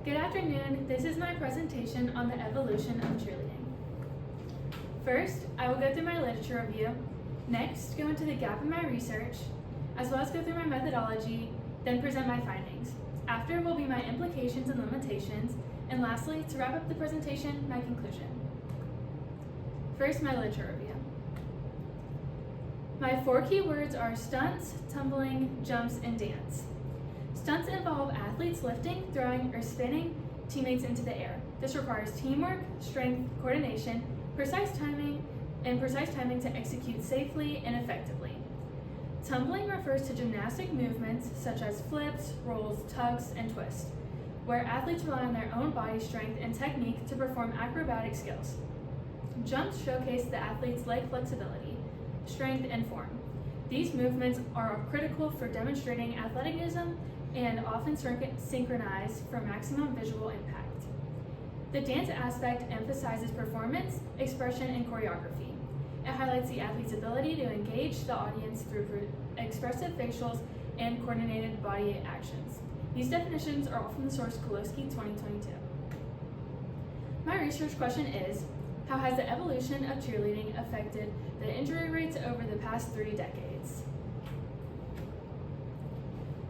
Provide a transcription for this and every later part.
Good afternoon. This is my presentation on the evolution of cheerleading. First, I will go through my literature review. Next, go into the gap in my research, as well as go through my methodology, then present my findings. After will be my implications and limitations, and lastly, to wrap up the presentation, my conclusion. First, my literature review. My 4 key words are stunts, tumbling, jumps, and dance. Stunts involve athletes lifting, throwing, or spinning teammates into the air. This requires teamwork, strength, coordination, precise timing to execute safely and effectively. Tumbling refers to gymnastic movements such as flips, rolls, tugs, and twists, where athletes rely on their own body strength and technique to perform acrobatic skills. Jumps showcase the athlete's leg flexibility, strength, and form. These movements are critical for demonstrating athleticism and often synchronized for maximum visual impact. The dance aspect emphasizes performance, expression, and choreography. It highlights the athlete's ability to engage the audience through expressive facials and coordinated body actions. These definitions are all from the source Kolosky 2022. My research question is, how has the evolution of cheerleading affected the injury rates over the past 3 decades?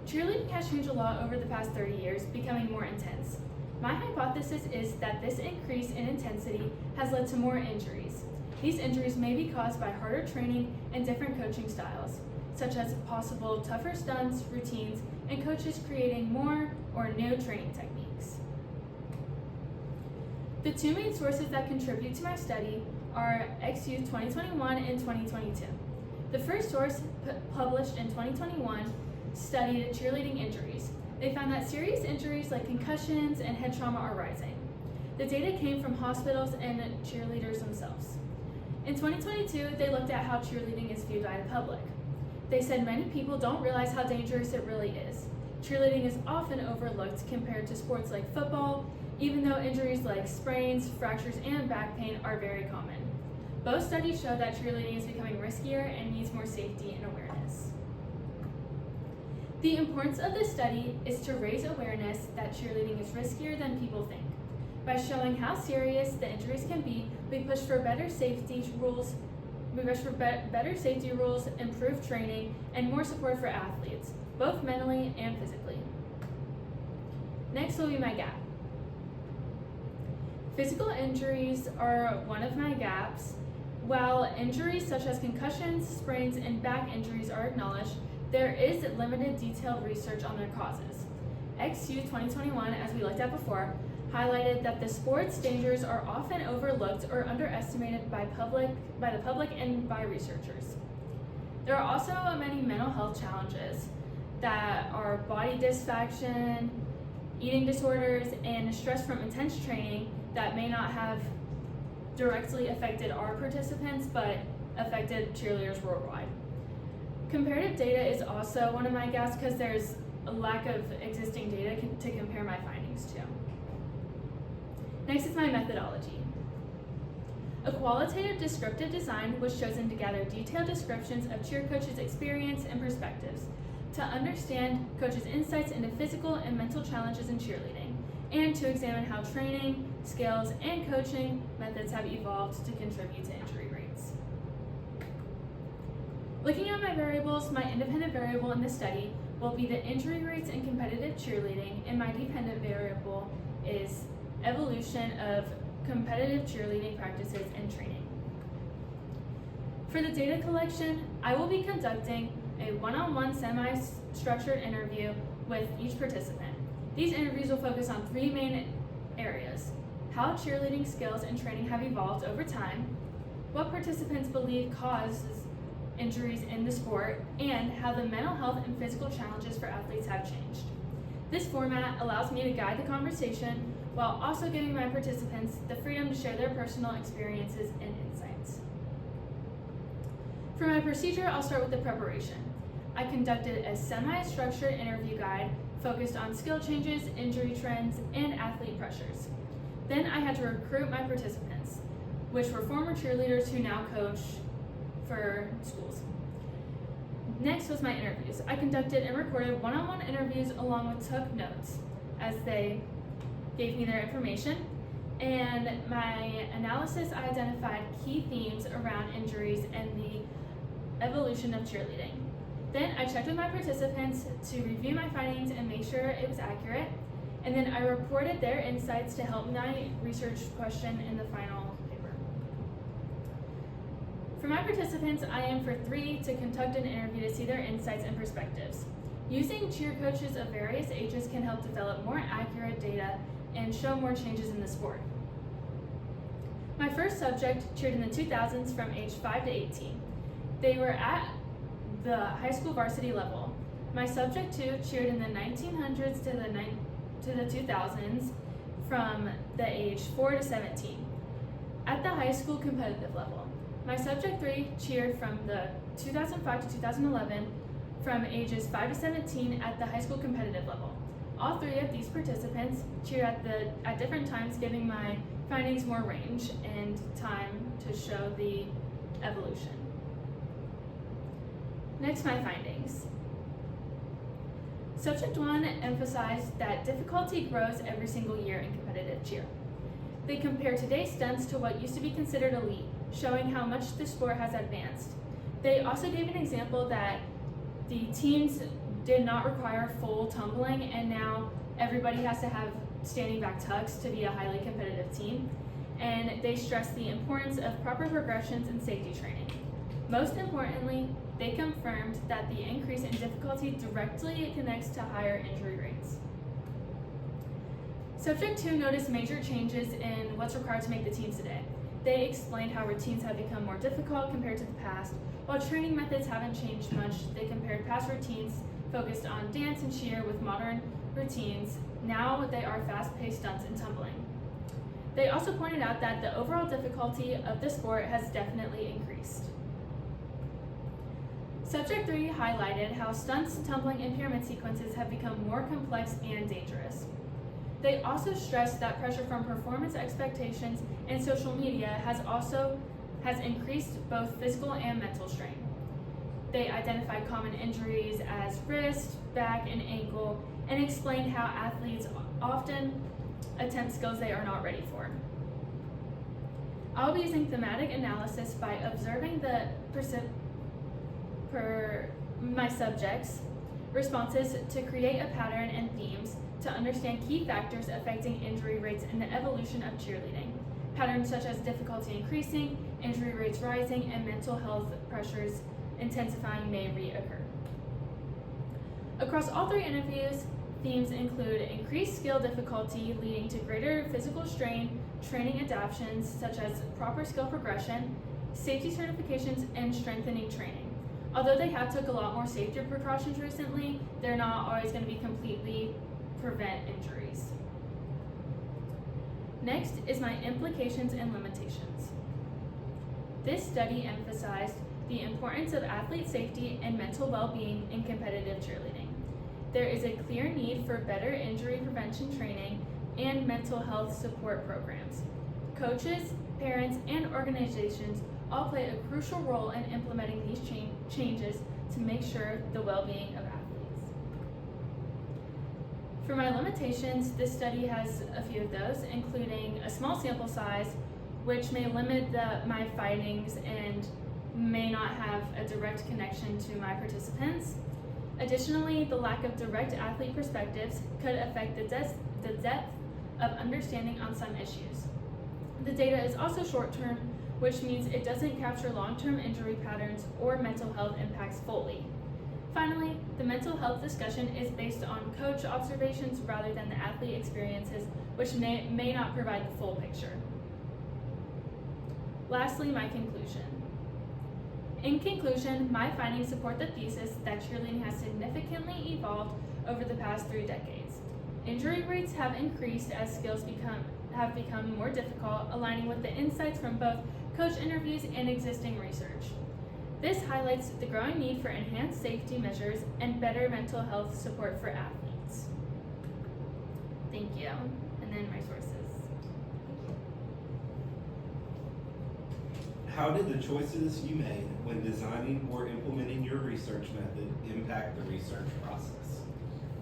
Cheerleading has changed a lot over the past 30 years, becoming more intense. My hypothesis is that this increase in intensity has led to more injuries. These injuries may be caused by harder training and different coaching styles, such as possible tougher stunts, routines, and coaches creating more or new training techniques. The 2 main sources that contribute to my study are XU 2021 and 2022. The first source, published in 2021, studied cheerleading injuries. They found that serious injuries like concussions and head trauma are rising. The data came from hospitals and cheerleaders themselves. In 2022, they looked at how cheerleading is viewed by the public. They said many people don't realize how dangerous it really is. Cheerleading is often overlooked compared to sports like football, even though injuries like sprains, fractures, and back pain are very common. Both studies show that cheerleading is becoming riskier and needs more safety and awareness. The importance of this study is to raise awareness that cheerleading is riskier than people think. By showing how serious the injuries can be, we push for better safety rules, improved training, and more support for athletes, both mentally and physically. Next will be my gap. Physical injuries are one of my gaps. While injuries such as concussions, sprains, and back injuries are acknowledged, there is limited detailed research on their causes. XU 2021, as we looked at before, highlighted that the sports dangers are often overlooked or underestimated by the public and by researchers. There are also many mental health challenges that are body dysfunction, eating disorders, and stress from intense training that may not have directly affected our participants but affected cheerleaders worldwide. Comparative data is also one of my gaps because there's a lack of existing data to compare my findings to. Next is my methodology. A qualitative descriptive design was chosen to gather detailed descriptions of cheer coaches' experience and perspectives, to understand coaches' insights into physical and mental challenges in cheerleading, and to examine how training, skills, and coaching methods have evolved to contribute to injury rates. Looking at my variables, my independent variable in this study will be the injury rates in competitive cheerleading, and my dependent variable is evolution of competitive cheerleading practices and training. For the data collection, I will be conducting a one-on-one semi-structured interview with each participant. These interviews will focus on 3 main areas: how cheerleading skills and training have evolved over time, what participants believe causes injuries in the sport, and how the mental health and physical challenges for athletes have changed. This format allows me to guide the conversation while also giving my participants the freedom to share their personal experiences and insights. For my procedure, I'll start with the preparation. I conducted a semi-structured interview guide focused on skill changes, injury trends, and athlete pressures. Then I had to recruit my participants, which were former cheerleaders who now coach for schools. Next was my interviews. I conducted and recorded one-on-one interviews along with took notes as they gave me their information. And my analysis, I identified key themes around injuries and the evolution of cheerleading. Then I checked with my participants to review my findings and make sure it was accurate. And then I reported their insights to help my research question in the final paper. For my participants, I aim for 3 to conduct an interview to see their insights and perspectives. Using cheer coaches of various ages can help develop more accurate data and show more changes in the sport. My first subject cheered in the 2000s from age 5 to 18. They were at the high school varsity level. My subject 2 cheered in the 1900s to the 2000s from the age 4 to 17 at the high school competitive level. My subject 3 cheered from the 2005 to 2011 from ages 5 to 17 at the high school competitive level. All 3 of these participants cheered at different times, giving my findings more range and time to show the evolution. Next, my findings. Subject 1 emphasized that difficulty grows every single year in competitive cheer. They compare today's stunts to what used to be considered elite, showing how much the sport has advanced. They also gave an example that the teams did not require full tumbling, and now everybody has to have standing back tucks to be a highly competitive team. And they stressed the importance of proper progressions and safety training. Most importantly, they confirmed that the increase in difficulty directly connects to higher injury rates. Subject 2 noticed major changes in what's required to make the teams today. They explained how routines have become more difficult compared to the past. While training methods haven't changed much, they compared past routines focused on dance and cheer with modern routines. Now they are fast-paced stunts and tumbling. They also pointed out that the overall difficulty of the sport has definitely increased. Subject 3 highlighted how stunts, tumbling, and pyramid sequences have become more complex and dangerous. They also stressed that pressure from performance expectations and social media has increased both physical and mental strain. They identified common injuries as wrist, back, and ankle, and explained how athletes often attempt skills they are not ready for. I'll be using thematic analysis by observing my subjects' responses to create a pattern and themes to understand key factors affecting injury rates in the evolution of cheerleading. Patterns such as difficulty increasing, injury rates rising, and mental health pressures intensifying may reoccur. Across all 3 interviews, themes include increased skill difficulty leading to greater physical strain, training adaptations such as proper skill progression, safety certifications, and strengthening training. Although they have took a lot more safety precautions recently, they're not always going to be completely prevent injuries. Next is my implications and limitations. This study emphasized the importance of athlete safety and mental well-being in competitive cheerleading. There is a clear need for better injury prevention training and mental health support programs. Coaches, parents, and organizations all play a crucial role in implementing these changes to make sure the well-being of athletes. For my limitations, this study has a few of those, including a small sample size, which may limit my findings and may not have a direct connection to my participants. Additionally, the lack of direct athlete perspectives could affect the depth of understanding on some issues. The data is also short-term, which means it doesn't capture long-term injury patterns or mental health impacts fully. Finally, the mental health discussion is based on coach observations rather than the athlete experiences, which may not provide the full picture. Lastly, my conclusion. In conclusion, my findings support the thesis that cheerleading has significantly evolved over the past 3 decades. Injury rates have increased as skills have become more difficult, aligning with the insights from both coach interviews and existing research. This highlights the growing need for enhanced safety measures and better mental health support for athletes. Thank you. And then my sources. How did the choices you made when designing or implementing your research method impact the research process?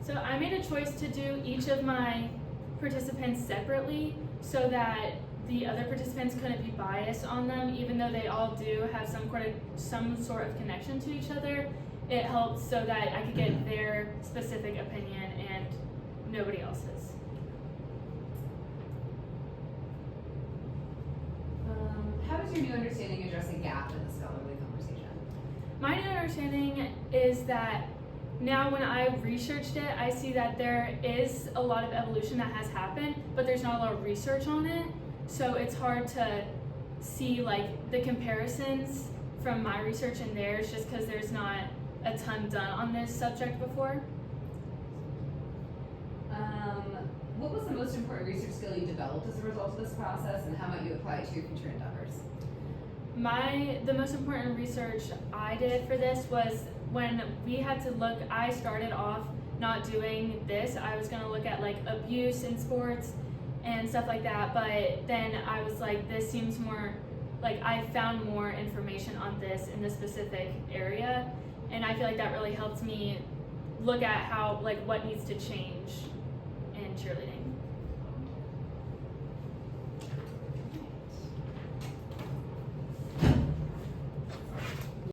So I made a choice to do each of my participants separately so that the other participants couldn't be biased on them, even though they all do have some sort of connection to each other. It helped so that I could get their specific opinion and nobody else's. How does your new understanding address a gap in the scholarly conversation? My new understanding is that now when I researched it, I see that there is a lot of evolution that has happened, but there's not a lot of research on it. So it's hard to see like the comparisons from my research and theirs just because there's not a ton done on this subject before. What was the most important research skill you developed as a result of this process, and how might you apply it to your future endeavors? The most important research I did for this was when we had to look. I started off not doing this. I was going to look at like abuse in sports and stuff like that, but then I was like, this seems more like I found more information on this in this specific area, and I feel like that really helped me look at how like what needs to change in cheerleading.